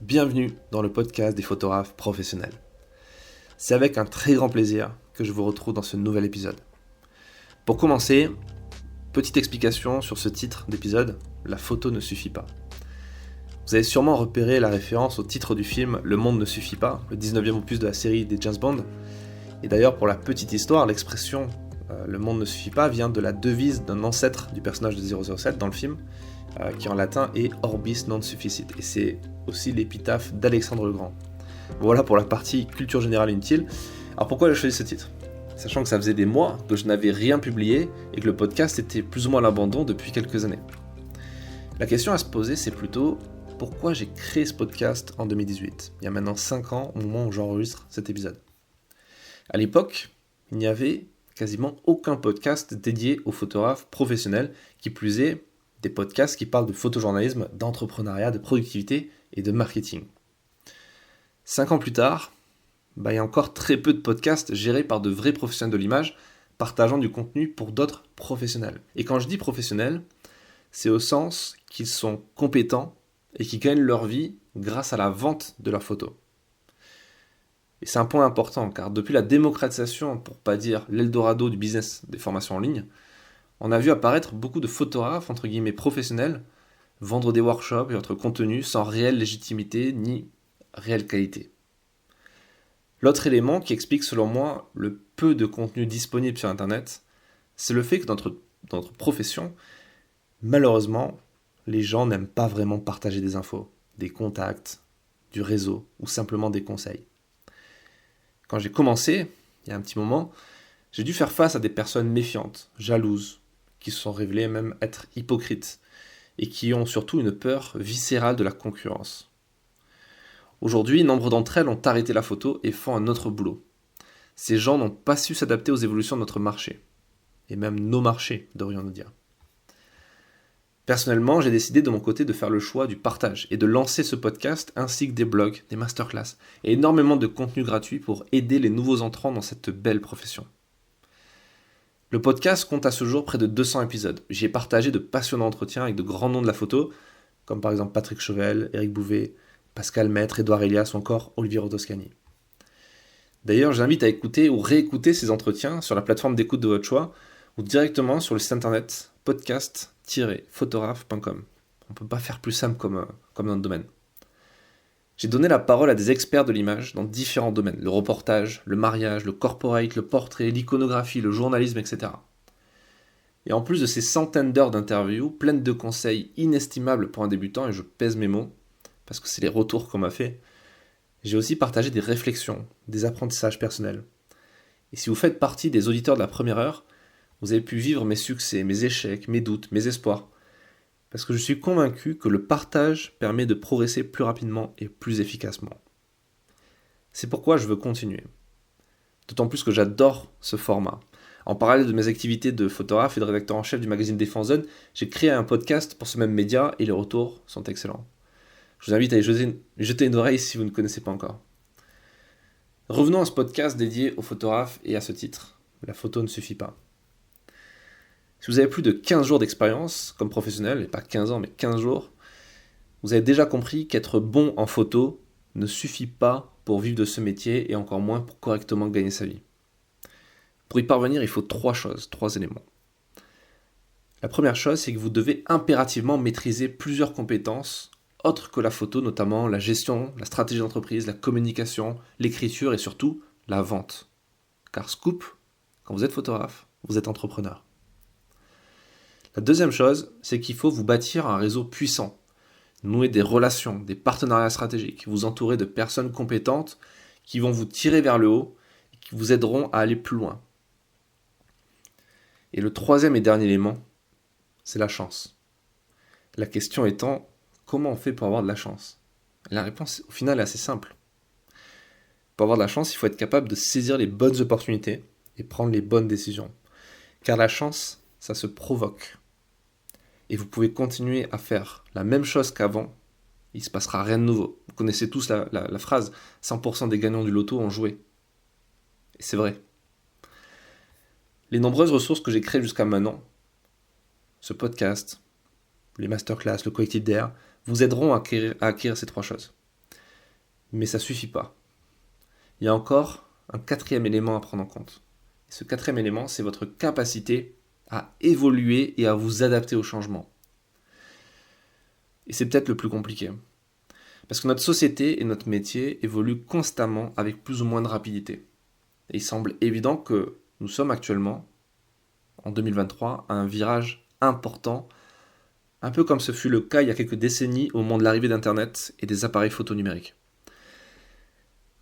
Bienvenue dans le podcast des photographes professionnels. C'est avec un très grand plaisir que je vous retrouve dans ce nouvel épisode. Pour commencer, petite explication sur ce titre d'épisode, la photo ne suffit pas. Vous avez sûrement repéré la référence au titre du film Le monde ne suffit pas, le 19e opus de la série des James Bond. Et d'ailleurs, pour la petite histoire, l'expression le monde ne suffit pas vient de la devise d'un ancêtre du personnage de 007 dans le film, qui en latin est Orbis non sufficit. Et c'est aussi l'épitaphe d'Alexandre le Grand. Voilà pour la partie culture générale inutile. Alors pourquoi j'ai choisi ce titre ? Sachant que ça faisait des mois que je n'avais rien publié et que le podcast était plus ou moins à l'abandon depuis quelques années. La question à se poser, c'est plutôt pourquoi j'ai créé ce podcast en 2018, il y a maintenant 5 ans au moment où j'enregistre cet épisode. À l'époque, il n'y avait quasiment aucun podcast dédié aux photographes professionnels, qui plus est des podcasts qui parlent de photojournalisme, d'entrepreneuriat, de productivité et de marketing. 5 ans plus tard, il y a encore très peu de podcasts gérés par de vrais professionnels de l'image, partageant du contenu pour d'autres professionnels. Et quand je dis professionnels, c'est au sens qu'ils sont compétents et qui gagnent leur vie grâce à la vente de leurs photos. Et c'est un point important, car depuis la démocratisation, pour pas dire l'Eldorado du business des formations en ligne, on a vu apparaître beaucoup de photographes, entre guillemets, professionnels, vendre des workshops et autres contenus sans réelle légitimité ni réelle qualité. L'autre élément qui explique selon moi le peu de contenu disponible sur Internet, c'est le fait que dans notre profession, malheureusement, les gens n'aiment pas vraiment partager des infos, des contacts, du réseau ou simplement des conseils. Quand j'ai commencé, il y a un petit moment, j'ai dû faire face à des personnes méfiantes, jalouses, qui se sont révélées même être hypocrites, et qui ont surtout une peur viscérale de la concurrence. Aujourd'hui, nombre d'entre elles ont arrêté la photo et font un autre boulot. Ces gens n'ont pas su s'adapter aux évolutions de notre marché, et même nos marchés, devrions-nous dire. Personnellement, j'ai décidé de mon côté de faire le choix du partage et de lancer ce podcast ainsi que des blogs, des masterclass et énormément de contenu gratuit pour aider les nouveaux entrants dans cette belle profession. Le podcast compte à ce jour près de 200 épisodes. J'y ai partagé de passionnants entretiens avec de grands noms de la photo, comme par exemple Patrick Chauvel, Eric Bouvet, Pascal Maître, Édouard Elias ou encore Olivier Rodoscani. D'ailleurs, j'invite à écouter ou réécouter ces entretiens sur la plateforme d'écoute de votre choix ou directement sur le site internet podcast-photographe.com. On ne peut pas faire plus simple comme dans le domaine. J'ai donné la parole à des experts de l'image dans différents domaines, le reportage, le mariage, le corporate, le portrait, l'iconographie, le journalisme, etc. Et en plus de ces centaines d'heures d'interviews, pleines de conseils inestimables pour un débutant, et je pèse mes mots, parce que c'est les retours qu'on m'a fait, j'ai aussi partagé des réflexions, des apprentissages personnels. Et si vous faites partie des auditeurs de la première heure, vous avez pu vivre mes succès, mes échecs, mes doutes, mes espoirs. Parce que je suis convaincu que le partage permet de progresser plus rapidement et plus efficacement. C'est pourquoi je veux continuer. D'autant plus que j'adore ce format. En parallèle de mes activités de photographe et de rédacteur en chef du magazine Défense Zone, j'ai créé un podcast pour ce même média et les retours sont excellents. Je vous invite à y jeter une oreille si vous ne connaissez pas encore. Revenons à ce podcast dédié aux photographes et à ce titre. La photo ne suffit pas. Si vous avez plus de 15 jours d'expérience comme professionnel, et pas 15 ans mais 15 jours, vous avez déjà compris qu'être bon en photo ne suffit pas pour vivre de ce métier et encore moins pour correctement gagner sa vie. Pour y parvenir, il faut 3 éléments. La première chose, c'est que vous devez impérativement maîtriser plusieurs compétences autres que la photo, notamment la gestion, la stratégie d'entreprise, la communication, l'écriture et surtout la vente. Car scoop, quand vous êtes photographe, vous êtes entrepreneur. La deuxième chose, c'est qu'il faut vous bâtir un réseau puissant, nouer des relations, des partenariats stratégiques, vous entourer de personnes compétentes qui vont vous tirer vers le haut et qui vous aideront à aller plus loin. Et le troisième et dernier élément, c'est la chance. La question étant, comment on fait pour avoir de la chance ? Et la réponse, au final, est assez simple. Pour avoir de la chance, il faut être capable de saisir les bonnes opportunités et prendre les bonnes décisions. Car la chance, ça se provoque. Et vous pouvez continuer à faire la même chose qu'avant, il ne se passera rien de nouveau. Vous connaissez tous la phrase « 100% des gagnants du loto ont joué ». Et c'est vrai. Les nombreuses ressources que j'ai créées jusqu'à maintenant, ce podcast, les masterclass, le collectif DR, vous aideront à acquérir ces 3 choses. Mais ça suffit pas. Il y a encore un quatrième élément à prendre en compte. Et ce quatrième élément, c'est votre capacité à évoluer et à vous adapter au changement. Et c'est peut-être le plus compliqué. Parce que notre société et notre métier évoluent constamment avec plus ou moins de rapidité. Et il semble évident que nous sommes actuellement, en 2023, à un virage important, un peu comme ce fut le cas il y a quelques décennies au moment de l'arrivée d'Internet et des appareils photo numériques.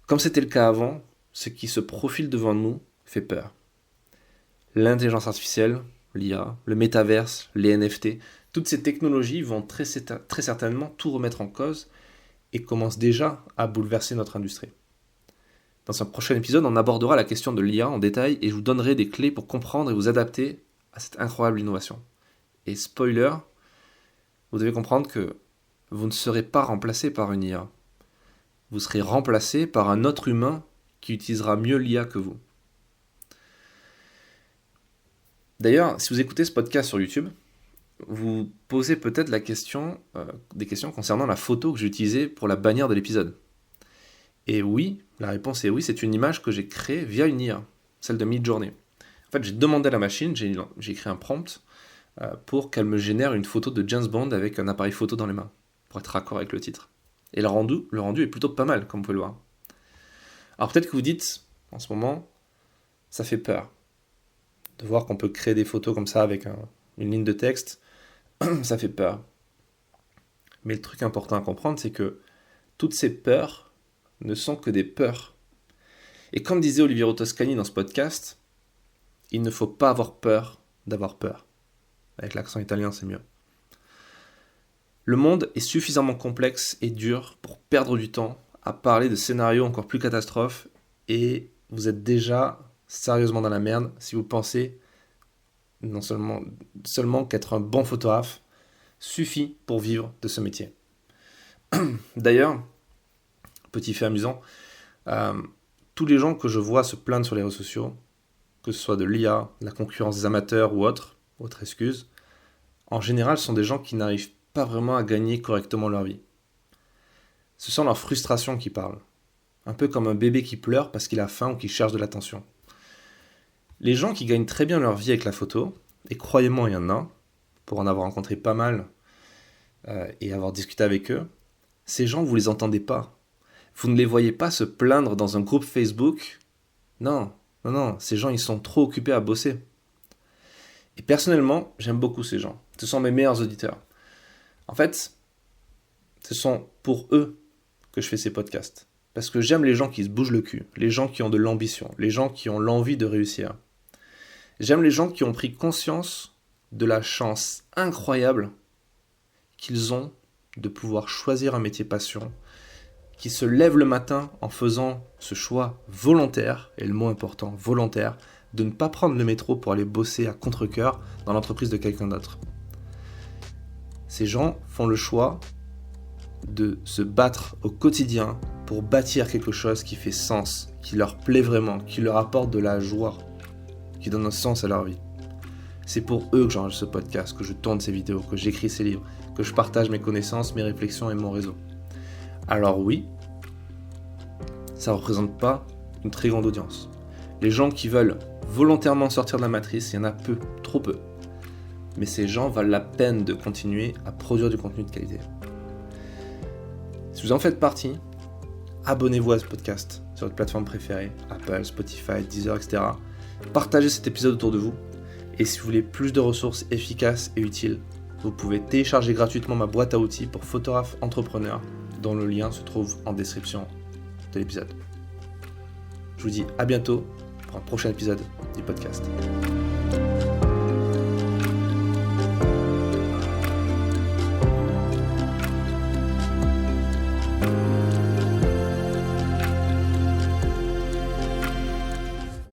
Comme c'était le cas avant, ce qui se profile devant nous fait peur. L'intelligence artificielle, l'IA, le métaverse, les NFT, toutes ces technologies vont très certainement tout remettre en cause et commencent déjà à bouleverser notre industrie. Dans un prochain épisode, on abordera la question de l'IA en détail et je vous donnerai des clés pour comprendre et vous adapter à cette incroyable innovation. Et spoiler, vous devez comprendre que vous ne serez pas remplacé par une IA. Vous serez remplacé par un autre humain qui utilisera mieux l'IA que vous. D'ailleurs, si vous écoutez ce podcast sur YouTube, vous posez peut-être des questions concernant la photo que j'ai utilisée pour la bannière de l'épisode. Et oui, la réponse est oui, c'est une image que j'ai créée via une IA, celle de Midjourney. En fait, j'ai demandé à la machine, j'ai écrit un prompt pour qu'elle me génère une photo de James Bond avec un appareil photo dans les mains, pour être raccord avec le titre. Et le rendu est plutôt pas mal, comme vous pouvez le voir. Alors peut-être que vous dites, en ce moment, ça fait peur de voir qu'on peut créer des photos comme ça avec une ligne de texte. Ça fait peur. Mais le truc important à comprendre, c'est que toutes ces peurs ne sont que des peurs. Et comme disait Oliviero Toscani dans ce podcast, il ne faut pas avoir peur d'avoir peur. Avec l'accent italien, c'est mieux. Le monde est suffisamment complexe et dur pour perdre du temps à parler de scénarios encore plus catastrophes et vous êtes déjà sérieusement dans la merde si vous pensez non seulement qu'être un bon photographe suffit pour vivre de ce métier. D'ailleurs, petit fait amusant, tous les gens que je vois se plaindre sur les réseaux sociaux, que ce soit de l'IA, de la concurrence des amateurs ou autre excuse, en général sont des gens qui n'arrivent pas vraiment à gagner correctement leur vie. Ce sont leurs frustrations qui parlent. Un peu comme un bébé qui pleure parce qu'il a faim ou qui cherche de l'attention. Les gens qui gagnent très bien leur vie avec la photo, et croyez-moi, il y en a, pour en avoir rencontré pas mal et avoir discuté avec eux, ces gens, vous les entendez pas. Vous ne les voyez pas se plaindre dans un groupe Facebook. Non, ces gens, ils sont trop occupés à bosser. Et personnellement, j'aime beaucoup ces gens. Ce sont mes meilleurs auditeurs. En fait, ce sont pour eux que je fais ces podcasts. Parce que j'aime les gens qui se bougent le cul, les gens qui ont de l'ambition, les gens qui ont l'envie de réussir. J'aime les gens qui ont pris conscience de la chance incroyable qu'ils ont de pouvoir choisir un métier passion, qui se lèvent le matin en faisant ce choix volontaire, et le mot important, volontaire, de ne pas prendre le métro pour aller bosser à contre-cœur dans l'entreprise de quelqu'un d'autre. Ces gens font le choix de se battre au quotidien pour bâtir quelque chose qui fait sens, qui leur plaît vraiment, qui leur apporte de la joie, qui donne un sens à leur vie. C'est pour eux que j'enregistre ce podcast, que je tourne ces vidéos, que j'écris ces livres, que je partage mes connaissances, mes réflexions et mon réseau. Alors oui, ça ne représente pas une très grande audience. Les gens qui veulent volontairement sortir de la matrice, il y en a peu, trop peu. Mais ces gens valent la peine de continuer à produire du contenu de qualité. Si vous en faites partie, abonnez-vous à ce podcast sur votre plateforme préférée, Apple, Spotify, Deezer, etc. Partagez cet épisode autour de vous. Et si vous voulez plus de ressources efficaces et utiles, vous pouvez télécharger gratuitement ma boîte à outils pour photographes entrepreneurs, dont le lien se trouve en description de l'épisode. Je vous dis à bientôt pour un prochain épisode du podcast.